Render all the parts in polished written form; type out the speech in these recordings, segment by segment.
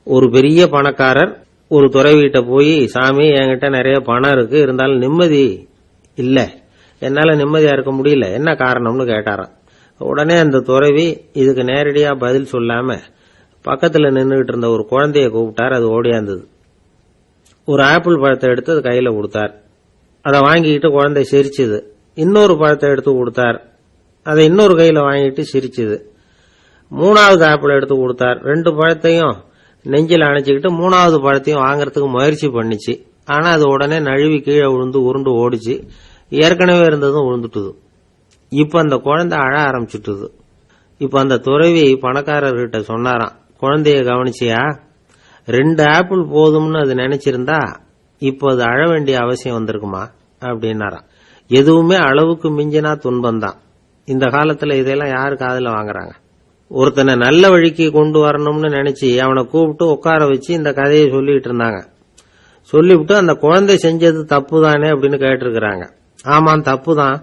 ஒரு பெரிய பணக்காரர் ஒரு துறவிகிட்ட போய், சாமி என்கிட்ட நிறைய பணம் இருக்கு, இருந்தாலும் நிம்மதி இல்ல, என்னால நிம்மதியா இருக்க முடியல, என்ன காரணம்னு கேட்டாராம். உடனே அந்த துறவி இதுக்கு நேரடியா பதில் சொல்லாம பக்கத்துல நின்றுகிட்டு இருந்த ஒரு குழந்தைய கூப்பிட்டார். அது ஓடியாந்தது. ஒரு ஆப்பிள் பழத்தை எடுத்து அது கையில கொடுத்தார். அதை வாங்கிக்கிட்டு குழந்தை சிரிச்சுது. இன்னொரு பழத்தை எடுத்து கொடுத்தார். அதை இன்னொரு கையில வாங்கிட்டு சிரிச்சுது. மூணாவது ஆப்பிள் எடுத்து கொடுத்தார். 2 பழத்தையும் நெஞ்சில் அணைச்சிக்கிட்டு 3வது பழத்தையும் வாங்கறதுக்கு முயற்சி பண்ணிச்சு. ஆனா அது உடனே நழுவி கீழே விழுந்து உருண்டு ஓடிச்சு. ஏற்கனவே இருந்ததும் விழுந்துட்டுது. இப்ப அந்த குழந்தை அழ ஆரம்பிச்சுட்டுது. இப்ப அந்த துறவி பணக்காரர்கிட்ட சொன்னாராம், குழந்தைய கவனிச்சியா, 2 ஆப்பிள் போதும்னு அது நினைச்சிருந்தா இப்ப அது அழ வேண்டிய அவசியம் வந்திருக்குமா அப்படின்னாராம். எதுவுமே அளவுக்கு மிஞ்சினா துன்பம்தான். இந்த காலத்துல இதெல்லாம் யாரு காதுல வாங்குறாங்க? ஒருத்தனை நல்ல வழிக்கு கொண்டு வரணும்னு நினைச்சு அவனை கூப்பிட்டு உட்கார வச்சு இந்த கதையை சொல்லிட்டு இருந்தாங்க. சொல்லிவிட்டு அந்த குழந்தை செஞ்சது தப்பு தானே அப்படின்னு கேட்டிருக்கிறாங்க. ஆமாம், தப்பு தான்,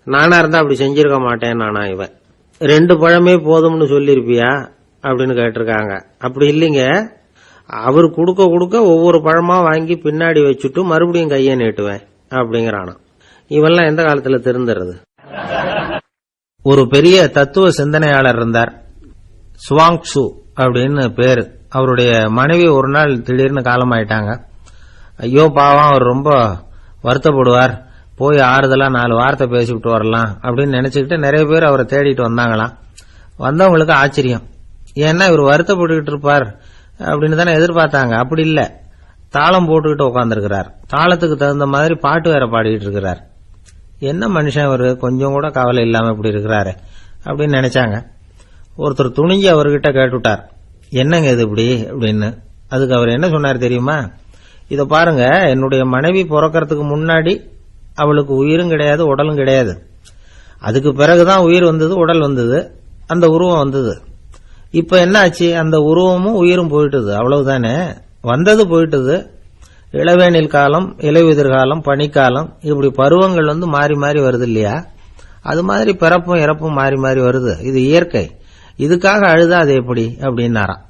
நானா இருந்தா அப்படி செஞ்சிருக்க மாட்டேன் நானா இவன். 2 பழமே போதும்னு சொல்லிருப்பியா அப்படின்னு கேட்டிருக்காங்க. அப்படி இல்லைங்க, அவர் கொடுக்க கொடுக்க ஒவ்வொரு பழமா வாங்கி பின்னாடி வச்சுட்டு மறுபடியும் கையை நீட்டுவேன் அப்படிங்கிறானா. இவெல்லாம் எந்த காலத்துல திருந்துறது? ஒரு பெரிய தத்துவ சிந்தனையாளர் இருந்தார், சுவாங்சு அப்படின்னு பேரு. அவருடைய மனைவி ஒரு நாள் திடீர்னு காலமாயிட்டாங்க. ஐயோ பாவம், அவர் ரொம்ப வருத்தப்படுவார், போய் ஆறுதலா 4 வார்த்தை பேசிவிட்டு வரலாம் அப்படின்னு நினைச்சுக்கிட்டு நிறைய பேர் அவரை தேடிட்டு வந்தாங்களாம். வந்தவங்களுக்கு ஆச்சரியம், ஏன்னா இவர் வருத்தப்பட்டுக்கிட்டு இருப்பார் அப்படின்னு தானே எதிர்பார்த்தாங்க. அப்படி இல்ல, தாளம் போட்டுக்கிட்டு உட்காந்துருக்கிறார். தாளத்துக்கு தகுந்த மாதிரி பாட்டு வேற பாடிக்கிட்டு இருக்கிறார். என்ன மனுஷன் இவரு, கொஞ்சம் கூட கவலை இல்லாம இப்படி இருக்கிறாரு அப்படின்னு நினைச்சாங்க. ஒருத்தர் துணிஞ்சு அவர்கிட்ட கேட்டுட்டார், என்னங்க இது இப்படி அப்படின்னு. அதுக்கு அவர் என்ன சொன்னார் தெரியுமா? இத பாருங்க, என்னுடைய மனைவி பிறக்கிறதுக்கு முன்னாடி அவளுக்கு உயிரும் கிடையாது, உடலும் கிடையாது. அதுக்கு பிறகுதான் உயிர் வந்தது, உடல் வந்தது, அந்த உருவம் வந்தது. இப்ப என்ன ஆச்சு? அந்த உருவமும் உயிரும் போயிட்டுது, அவ்வளவுதானே. வந்தது போயிட்டுது. இளவேனில் காலம், இலையுதிர் காலம், பனிக்காலம், இப்படி பருவங்கள் மாறி மாறி வருது இல்லையா? அது மாதிரி பிறப்பும் இறப்பும் மாறி மாறி வருது. இது இயற்கை. இதுக்காக அழுதா அது எப்படி அப்படின்னாராம்.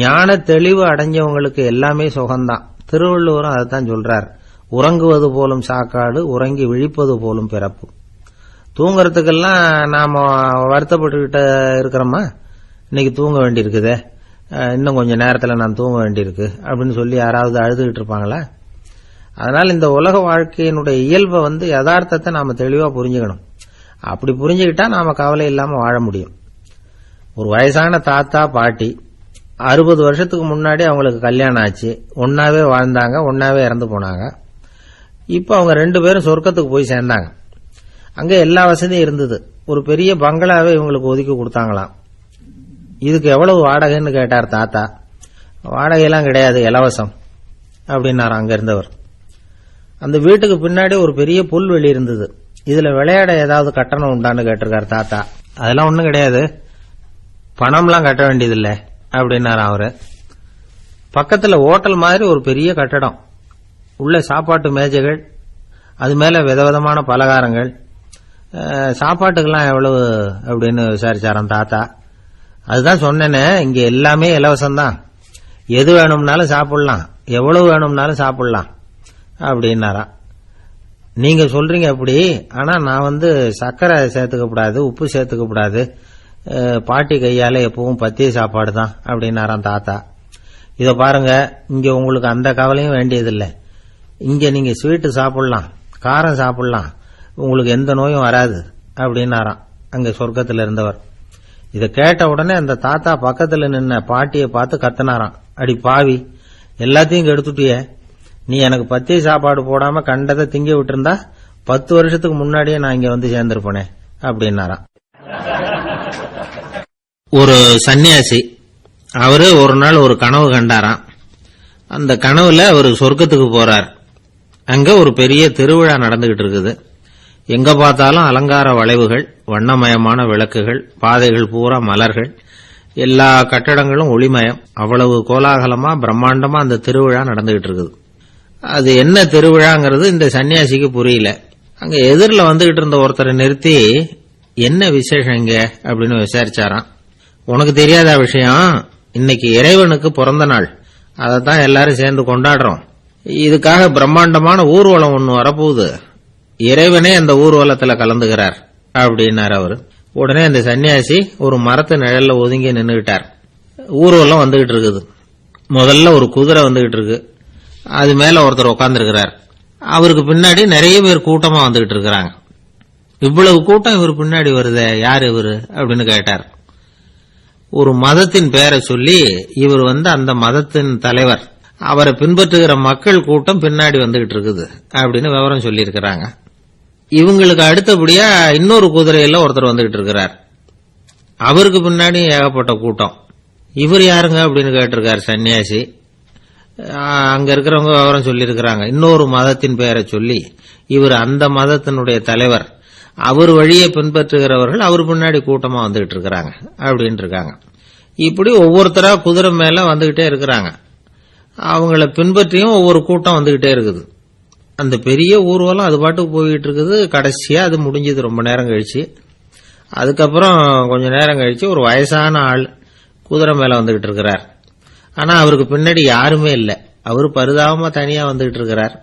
ஞான தெளிவு அடைஞ்சவங்களுக்கு எல்லாமே சுகம்தான். திருவள்ளுவரும் அதைத்தான் சொல்றார், உறங்குவது போலும் சாக்காடு, உறங்கி விழிப்பது போலும் பிறப்பு. தூங்கறதுக்கெல்லாம் நாம வருத்தப்பட்டுக்கிட்ட இருக்கிறோமா? இன்னைக்கு தூங்க வேண்டியிருக்குதே, இன்னும் கொஞ்சம் நேரத்துல நான் தூங்க வேண்டியிருக்கு அப்படின்னு சொல்லி யாராவது அழுதுகிட்டு இருப்பாங்களா? அதனால இந்த உலக வாழ்க்கையினுடைய இயல்பை யதார்த்தத்தை நாம தெளிவா புரிஞ்சுக்கணும். அப்படி புரிஞ்சுக்கிட்டா நாம கவலை இல்லாம வாழ முடியும். ஒரு வயசான தாத்தா பாட்டி 60 வருஷத்துக்கு முன்னாடி அவங்களுக்கு கல்யாணம் ஆச்சு. ஒன்னாவே வாழ்ந்தாங்க, ஒன்னாவே இறந்து போனாங்க. இப்ப அவங்க 2 பேரும் சொர்க்கத்துக்கு போய் சேர்ந்தாங்க. அங்க எல்லா வசதியும் இருந்தது. ஒரு பெரிய பங்களாவே இவங்களுக்கு ஒதுக்கி கொடுத்தாங்களாம். இதுக்கு எவ்வளவு வாடகைன்னு கேட்டார் தாத்தா. வாடகையெல்லாம் கிடையாது, இலவசம் அப்படின்னாரு அங்க இருந்தவர். அந்த வீட்டுக்கு பின்னாடி ஒரு பெரிய புல்வெளி இருந்தது. இதுல விளையாட ஏதாவது கட்டணம் உண்டான்னு கேட்டிருக்காரு தாத்தா. அதெல்லாம் ஒண்ணும் கிடையாது, பணம்லாம் கட்ட வேண்டியதில்லை அப்படின்னாரு அவரு. பக்கத்துல ஹோட்டல் மாதிரி ஒரு பெரிய கட்டடம், உள்ள சாப்பாட்டு மேஜைகள், அது மேல விதவிதமான பலகாரங்கள். சாப்பாட்டுக்கெல்லாம் எவ்வளவு அப்படின்னு விசாரிச்சாராம் தாத்தா. அதுதான் சொன்னேனே, இங்க எல்லாமே இலவசம்தான், எது வேணும்னாலும் சாப்பிடலாம், எவ்வளவு வேணும்னாலும் சாப்பிடலாம் அப்படின்னாராம். நீங்க சொல்றீங்க அப்படி, ஆனா நான் சர்க்கரை சேர்த்துக்க கூடாது, உப்பு சேர்த்துக்க கூடாது, பாட்டி கையால எப்பவும் பத்திய சாப்பாடு தான் அப்படின்னாராம் தாத்தா. இத பாருங்க, இங்க உங்களுக்கு அந்த கவலையும் வேண்டியதில்லை. இங்க நீங்க ஸ்வீட்டு சாப்பிடலாம், காரம் சாப்பிடலாம், உங்களுக்கு எந்த நோயும் வராது அப்படின்னாராம் அங்க சொர்க்கத்தில் இருந்தவர். இத கேட்ட உடனே அந்த தாத்தா பக்கத்துல நின்ன பாட்டியை பார்த்து கத்தினாராம், அடி பாவி, எல்லாத்தையும் கெடுத்துட்டிய, நீ எனக்கு பத்திய சாப்பாடு போடாம கண்டதை திங்க விட்டுருந்தா 10 வருஷத்துக்கு முன்னாடியே நான் இங்க சேர்ந்திருப்பேனே அப்படின்னாராம். ஒரு சன்னியாசி, அவரு ஒரு நாள் ஒரு கனவு கண்டாராம். அந்த கனவுல அவர் சொர்க்கத்துக்கு போறார். அங்க ஒரு பெரிய திருவிழா நடந்துகிட்டு இருக்குது. எங்க பார்த்தாலும் அலங்கார வளைவுகள், வண்ணமயமான விளக்குகள், பாதைகள் பூரா மலர்கள், எல்லா கட்டடங்களும் ஒளிமயம். அவ்வளவு கோலாகலமா பிரம்மாண்டமா அந்த திருவிழா நடந்துகிட்டு இருக்குது. அது என்ன திருவிழாங்கிறது இந்த சன்னியாசிக்கு புரியல. அங்க எதிரில் வந்துகிட்டு இருந்த ஒருத்தரை நிறுத்தி, என்ன விசேஷம் இங்க அப்படின்னு விசாரிச்சாராம். உனக்கு தெரியாத விஷயம், இன்னைக்கு இறைவனுக்கு பிறந்த நாள், அதைத்தான் எல்லாரும் சேர்ந்து கொண்டாடுறோம். இதுக்காக பிரம்மாண்டமான ஊர்வலம் ஒண்ணு வரப்போகுது. இறைவனே அந்த ஊர்வலத்துல கலந்துகிறார் அப்படின்னாரு அவரு. உடனே அந்த சன்னியாசி ஒரு மரத்து நிழல்ல ஒதுங்கி நின்னுகிட்டார். ஊர்வலம் வந்துகிட்டு இருக்குது. முதல்ல ஒரு குதிரை வந்துகிட்டு இருக்கு. அது மேல ஒருத்தர் உட்கார்ந்துருக்கிறார். அவருக்கு பின்னாடி நிறைய பேர் கூட்டமா வந்துகிட்டு இருக்கிறாங்க. இவ்வளவு கூட்டம் இவர் பின்னாடி வருதே, யார் இவரு அப்படின்னு கேட்டார். ஒரு மதத்தின் பெயரை சொல்லி இவர் அந்த மதத்தின் தலைவர், அவரை பின்பற்றுகிற மக்கள் கூட்டம் பின்னாடி வந்துகிட்டு இருக்குது அப்படின்னு விவரம் சொல்லி இருக்கிறாங்க. இவங்களுக்கு அடுத்தபடியா இன்னொரு குதிரையில ஒருத்தர் வந்துகிட்டு இருக்கிறார். அவருக்கு பின்னாடி ஏகப்பட்ட கூட்டம். இவர் யாருங்க அப்படின்னு கேட்டிருக்காரு சன்னியாசி. அங்க இருக்கிறவங்க விவரம் சொல்லி இருக்கிறாங்க. இன்னொரு மதத்தின் பெயரை சொல்லி இவர் அந்த மதத்தினுடைய தலைவர், அவர் வழியை பின்பற்றுகிறவர்கள் அவர் பின்னாடி கூட்டமா வந்துகிட்டு இருக்கிறாங்க அப்படின்னு இருக்காங்க. இப்படி ஒவ்வொருத்தரா குதிரை மேல வந்துகிட்டே இருக்கிறாங்க. அவங்கள பின்பற்றியும் ஒவ்வொரு கூட்டம் வந்துகிட்டே இருக்குது. அந்த பெரிய ஊர்வலம் அது பாட்டுக்கு போயிட்டு இருக்குது. கடைசியா அது முடிஞ்சது ரொம்ப நேரம் கழிச்சு. அதுக்கப்புறம் கொஞ்ச நேரம் கழிச்சு ஒரு வயசான ஆள் குதிரை மேல வந்துகிட்டு இருக்கிறார். ஆனா அவருக்கு பின்னாடி யாருமே இல்லை. அவரு பரிதாபமா தனியா வந்துகிட்டு இருக்கிறார்.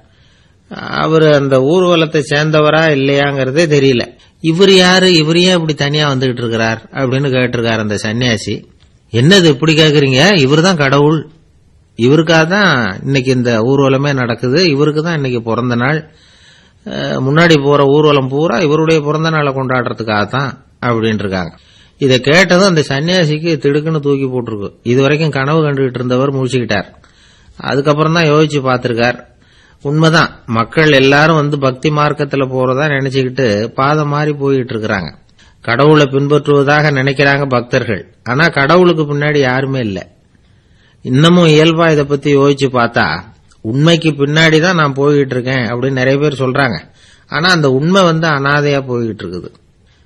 அவரு அந்த ஊர்வலத்தை சேர்ந்தவரா இல்லையாங்கிறதே தெரியல. இவர் யாரு, இவர் ஏன் இப்படி தனியா வந்துகிட்டு இருக்கிறார் அப்படின்னு கேட்டிருக்காரு அந்த சன்னியாசி. என்னது இப்படி கேக்குறீங்க, இவர் தான் கடவுள், இவருக்காக தான் இன்னைக்கு இந்த ஊர்வலமே நடக்குது, இவருக்கு தான் இன்னைக்கு பிறந்த நாள், முன்னாடி போற ஊர்வலம் பூரா இவருடைய பிறந்த நாளை கொண்டாடுறதுக்காகத்தான் அப்படின்னு இருக்காங்க. இதை கேட்டதும் அந்த சன்னியாசிக்கு திடுக்குன்னு தூக்கி போட்டிருக்கு. இதுவரைக்கும் கனவு கண்டுகிட்டு இருந்தவர் முடிச்சுக்கிட்டார். அதுக்கப்புறம் தான் யோசிச்சு பார்த்திருக்கார். உண்மைதான், மக்கள் எல்லாரும் பக்தி மார்க்கத்துல போறதா நினைச்சுக்கிட்டு பாதை மாறி போயிட்டு இருக்கிறாங்க. கடவுளை பின்பற்றுவதாக நினைக்கிறாங்க பக்தர்கள். ஆனா கடவுளுக்கு பின்னாடி யாருமே இல்லை. இன்னமும் இயல்பா இதை பத்தி யோசிச்சு பார்த்தா உண்மைக்கு பின்னாடி தான் நான் போய்கிட்டு இருக்கேன் அப்படின்னு நிறைய பேர் சொல்றாங்க. ஆனா அந்த உண்மை அனாதையா போய்கிட்டு இருக்குது.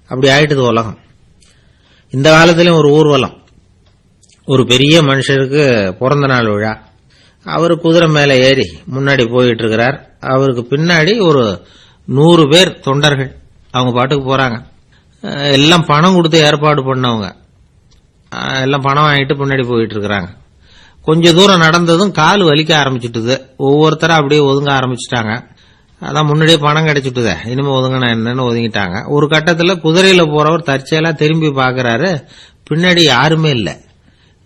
அப்படி ஆயிட்டுது உலகம். இந்த காலத்திலும் ஒரு ஊர்வலம், ஒரு பெரிய மனுஷருக்கு பிறந்த நாள் விழா. அவரு குதிரை மேல ஏறி முன்னாடி போயிட்டு இருக்கிறார். அவருக்கு பின்னாடி ஒரு 100 பேர் தொண்டர்கள் அவங்க பாட்டுக்கு போறாங்க. எல்லாம் பணம் கொடுத்து ஏற்பாடு பண்ணவங்க. எல்லாம் பணம் வாங்கிட்டு பின்னாடி போயிட்டு இருக்கிறாங்க. கொஞ்ச தூரம் நடந்ததும் கால் வலிக்க ஆரம்பிச்சுட்டுது. ஒவ்வொருத்தரும் அப்படியே ஒதுங்க ஆரம்பிச்சுட்டாங்க. அதான் முன்னாடியே பணம் கிடைச்சிட்டுதே, இனிமே ஒதுங்கினா என்னன்னு ஒதுங்கிட்டாங்க. ஒரு கட்டத்துல குதிரையில போறவர் தற்செயலா திரும்பி பாக்குறாரு. பின்னாடி யாருமே இல்லை,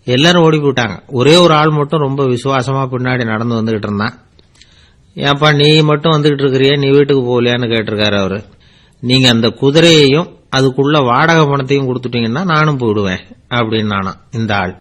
எல்லாரும் ஓடி போயிட்டாங்க. ஒரே ஒரு ஆள் மட்டும் ரொம்ப விசுவாசமா பின்னாடி நடந்து வந்துகிட்டு இருந்தான். ஏன்பா நீ மட்டும் வந்துகிட்டு இருக்கிறிய, நீ வீட்டுக்கு போகலையான்னு கேட்டிருக்காரு அவரு. நீங்க அந்த குதிரையையும் அதுக்குள்ள வாடகை பணத்தையும் கொடுத்துட்டீங்கன்னா நானும் போயிடுவேன் அப்படின்னு நானா இந்த ஆள்.